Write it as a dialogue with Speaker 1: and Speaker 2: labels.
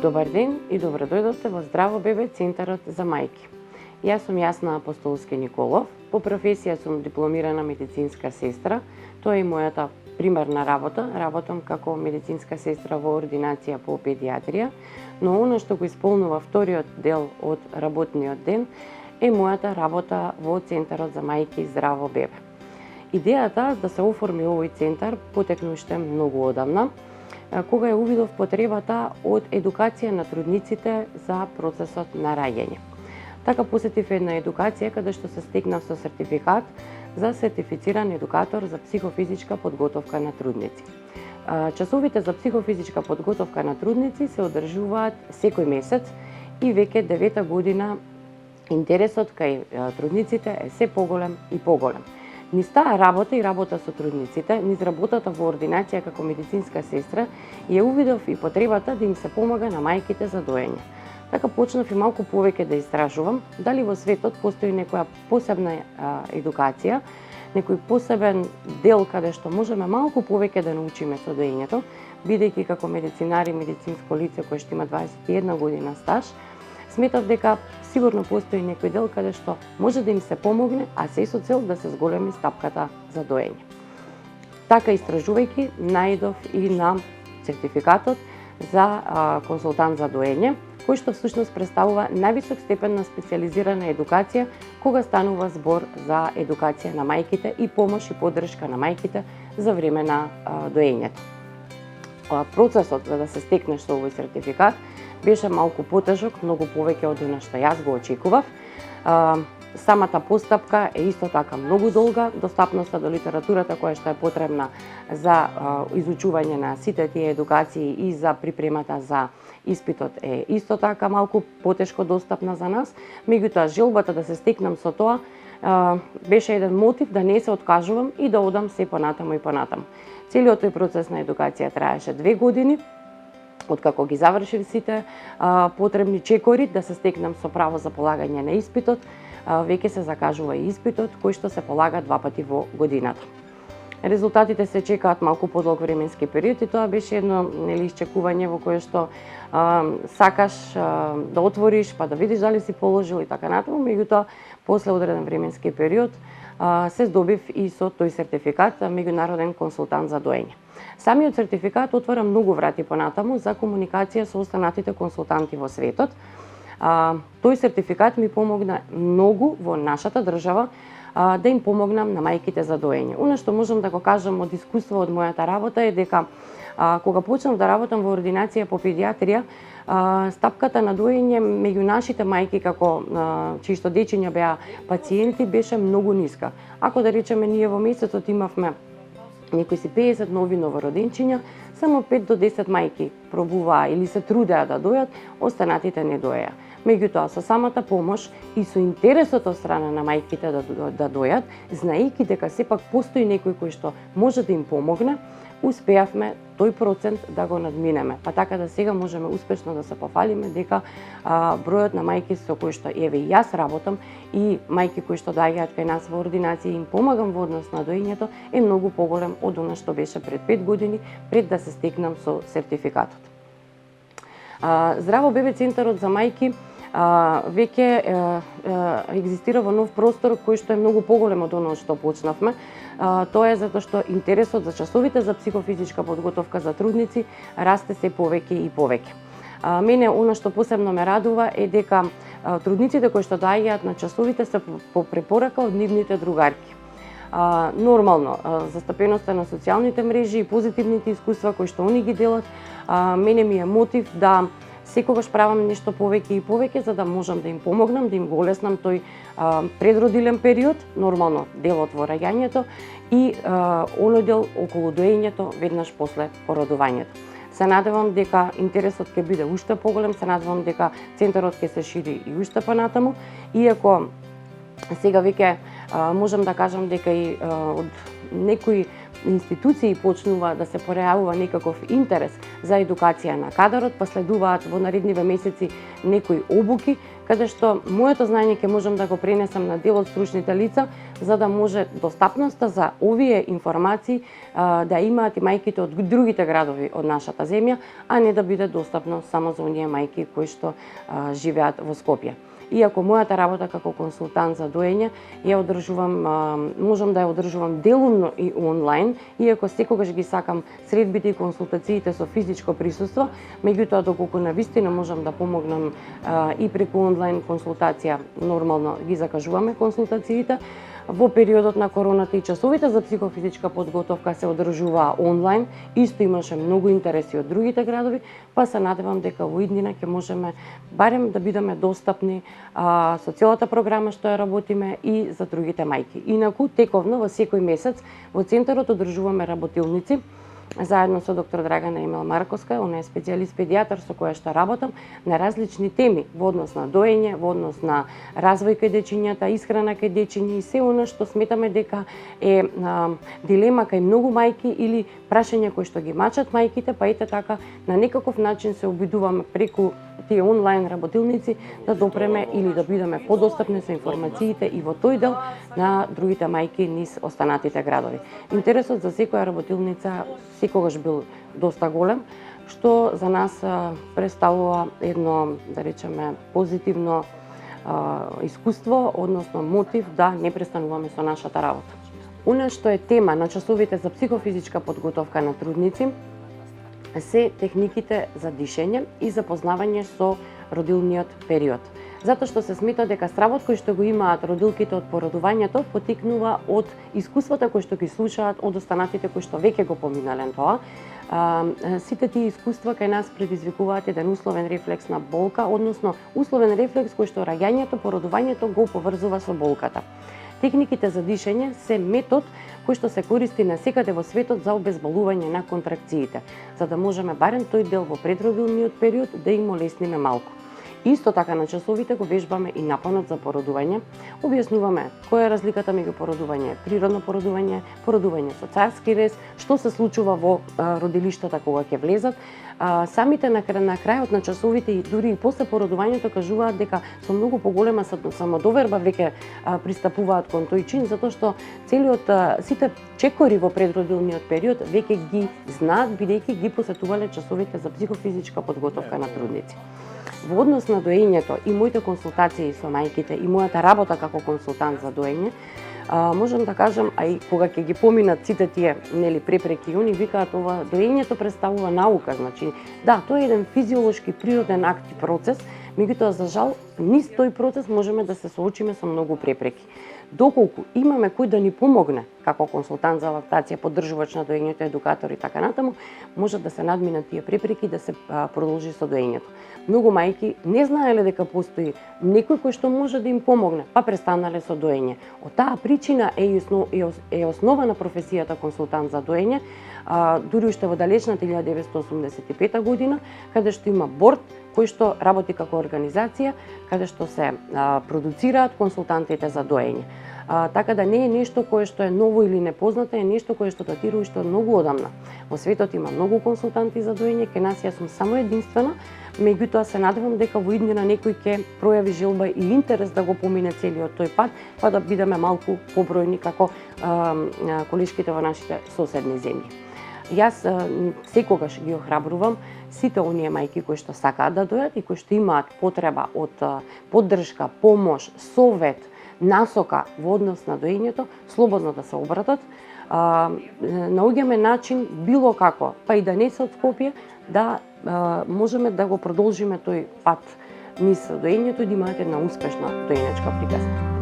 Speaker 1: Добар ден и добро дојдовте во Здраво бебе, Центарот за мајки. Јас сум Јасна Апостолски Николов, по професија сум дипломирана медицинска сестра. Тоа е мојата примарна работа. Работам како медицинска сестра во ординација по педиатрија, но она што го исполнува вториот дел од работниот ден е мојата работа во Центарот за мајки и Здраво бебе. Идејата да се оформи овој центар потекна уште многу одамна, кога ја увидов потребата од едукација на трудниците за процесот на раѓање. Така посетив една едукација каде што се стекнав со сертификат за сертифициран едукатор за психофизичка подготовка на трудници. Часовите за психофизичка подготовка на трудници се одржуваат секој месец и веќе 9-та година интересот кај трудниците е се поголем и поголем. Низ таа работа и работа со трудниците, низ работата во ординација како медицинска сестра, ја увидов и потребата да им се помага на мајките за доење. Така почнав и малку повеќе да истражувам дали во светот постои некоја посебна едукација, некој посебен дел каде што можеме малку повеќе да научиме со доењето, бидејќи како медицинари, медицинско лице кое што има 21 година стаж, сметав дека сигурно постои некој дел каде што може да им се помогне, а се со цел да се зголеми стапката за доење. Така истражувајќи, најдов и на сертификатот за консултант за доење, кој што всушност представува највисок степен на специјализирана едукација кога станува збор за едукација на мајките и помош и поддршка на мајките за време на доењето. Процесот за да се стекне со овој сертификат беше малку потежок, многу повеќе од она што јас го очекував. Самата постапка е исто така многу долга, достапноста до литературата која што е потребна за изучување на сите тие едукации и за припремата за испитот е исто така малку потешко достапна за нас, меѓутоа желбата да се стекнам со тоа беше еден мотив да не се откажувам и да одам се понатаму и понатаму. Целиот тој процес на едукација траеше 2 години, откако ги завршив сите потребни чекори да се стекнам со право за полагање на испитот, веќе се закажува и испитот кој што се полага 2 пати во годината. Резултатите се чекаат малку подолг временски период и тоа беше едно изчекување во кое што сакаш да отвориш па да видиш дали си положил и така натаму, меѓутоа после одреден временски период се здобив и со тој сертификат меѓународен консултант за доење. Самиот сертификат отвара многу врати понатаму за комуникација со останатите консултанти во светот. Тој сертификат ми помогна многу во нашата држава да им помогнам на мајките за доење. Она што можам да го кажам од искуство од мојата работа е дека кога почнав да работам во ординација по педиатрија, стапката на доење меѓу нашите мајки како чии што дечиња беа пациенти беше многу ниска. Ако да речеме ние во месецот имавме некои си 50 нови новороденчиња, само 5 до 10 мајки пробуваа или се трудеа да дојат, останатите не доеа. Меѓутоа, со самата помош и со интересот од страна на мајките да дојат, знаејќи дека сепак постои некој кој што може да им помогне, успеавме тој процент да го надминеме. Па така да сега можеме успешно да се пофалиме дека бројот на мајки со кои што еве и јас работам и мајки кои што доаѓаат кај нас во ординација им помагам во однос на доењето е многу поголем од она што беше пред 5 години пред да се стекнам со сертификатот. Здраво бебе Центарот за мајки веќе екзистира во нов простор кој што е многу поголем од оно што почнавме. Тоа е затоа што интересот за часовите за психофизичка подготовка за трудници расте се повеќе и повеќе. Мене оно што посебно ме радува е дека трудниците кои што доаѓаат на часовите се по препорака од нивните другарки. Нормално, застапеноста на социјалните мрежи и позитивните искуства кои што они ги делат, мене ми е мотив да секогаш правам нешто повеќе и повеќе за да можам да им помогнам, да им го олеснам тој предродилен период, нормално делот во раѓањето и оној дел околу доењето веднаш после породувањето. Се надевам дека интересот ќе биде уште поголем, се надевам дека центарот ќе се шири и уште понатаму, иако сега веќе можам да кажам дека и од некои институции почнува да се порејавува некаков интерес за едукација на кадарот, па следуваат во наредниве месеци некои обуки, каде што моето знаење ќе можам да го пренесам на дел од стручните лица, за да може достапноста за овие информации да имаат и мајките од другите градови од нашата земја, а не да биде достапно само за оние мајки кои што живеат во Скопје. Иако мојата работа како консултант за доење ја одржувам, можам да ја одржувам делумно и онлайн, иако секогаш ги сакам средбите и консултациите со физичко присуство, меѓутоа доколку навистина можам да помогнам и преку онлайн консултација, нормално ги закажуваме консултациите. Во периодот на короната и часовите за психофизичка подготовка се одржуваа онлайн, исто имаше многу интереси од другите градови, па се надевам дека во иднина ќе можеме барем да бидеме достапни со целата програма што ја работиме и за другите мајки. Инаку, тековно во секој месец во центарот одржуваме работилници, заедно со доктор Драгана Емил Марковска, она е специјалист педијатар со која што работам, на различни теми во однос на доење, во однос на развој кај дечињата, исхрана кај дечиња и се она што сметаме дека е дилема кај многу мајки или прашања кои што ги мачат мајките, па ете така на некаков начин се обидуваме преку тие онлайн работилници да допреме или да бидеме подостапни со информациите и во тој дел на другите мајки низ останатите градови. Интересот за секоја работилница секогаш бил доста голем, што за нас представува едно, да речеме, позитивно искуство, односно мотив да не престануваме со нашата работа. Она што е тема на часовите за психофизичка подготовка на трудници се техниките за дишење и запознавање со родилниот период. Затоа што се смета дека стравот кој што го имаат родилките од породувањето потекнува од искуствата кои што ги слушаат од останатите кои што веќе го поминале тоа. Сите тие искуства кај нас предизвикуваат еден условен рефлекс на болка, односно условен рефлекс кој што раѓањето, породувањето го поврзува со болката. Техниките за дишење се метод кој што се користи насекаде во светот за обезболување на контракциите, за да можеме барем тој дел во предродилниот период да им олесниме малку. Исто така на часовите го вежбаме и напонот за породување, објаснуваме која е разликата меѓу породување, природно породување, породување со царски рез, што се случува во родилиштата кога ќе влезат. Самите на крајот на часовите и дури и после породувањето кажуваат дека со многу поголема самодоверба веќе пристапуваат кон тој чин, затоа што сите чекори во предродилниот период веќе ги знаат, бидејќи ги посетувале часовите за психофизичка подготовка на трудници. Во однос на доењето и моите консултации со мајките и мојата работа како консултант за доење, можам да кажам, а и кога ќе ги поминат сите тие препреки, они викаат ова доењето представува наука, значи да, тоа е еден физиолошки природен акт и процес, меѓутоа за жал низ тој процес можеме да се соочиме со многу препреки. Доколку имаме кој да ни помогне како консултант за лактација, поддржувач на доењето, едукатор и така натаму, може да се надминат тие препреки да се продолжи со доењето. Многу мајки не знаеле дека постои некој кој што може да им помогне, па престанале со доење. Од таа причина е основана професијата консултант за доење, дури уште во далечната 1985 година, каде што има борд кој што работи како организација, каде што се продуцираат консултантите за доење. Така да не е нешто кое што е ново или непознато, е нешто кое што датира уште од многу одамна. Во светот има многу консултанти за доење, кај нас јас сум само единствена, меѓутоа се надевам дека во иднина некој ќе пројави желба и интерес да го помине целиот тој пат, па да бидеме малку побројни како колешките во нашите соседни земји. Јас секогаш ги охрабрувам сите оние мајки кои што сакаат да дојат и кои што имаат потреба од поддршка, помош, совет, насока во однос на доењето, слободно да се обратат. Наоѓаме начин било како, па и да не се од Скопје, да можеме да го продолжиме тој пат низ доењето и да имаат една успешна доењачка приказна.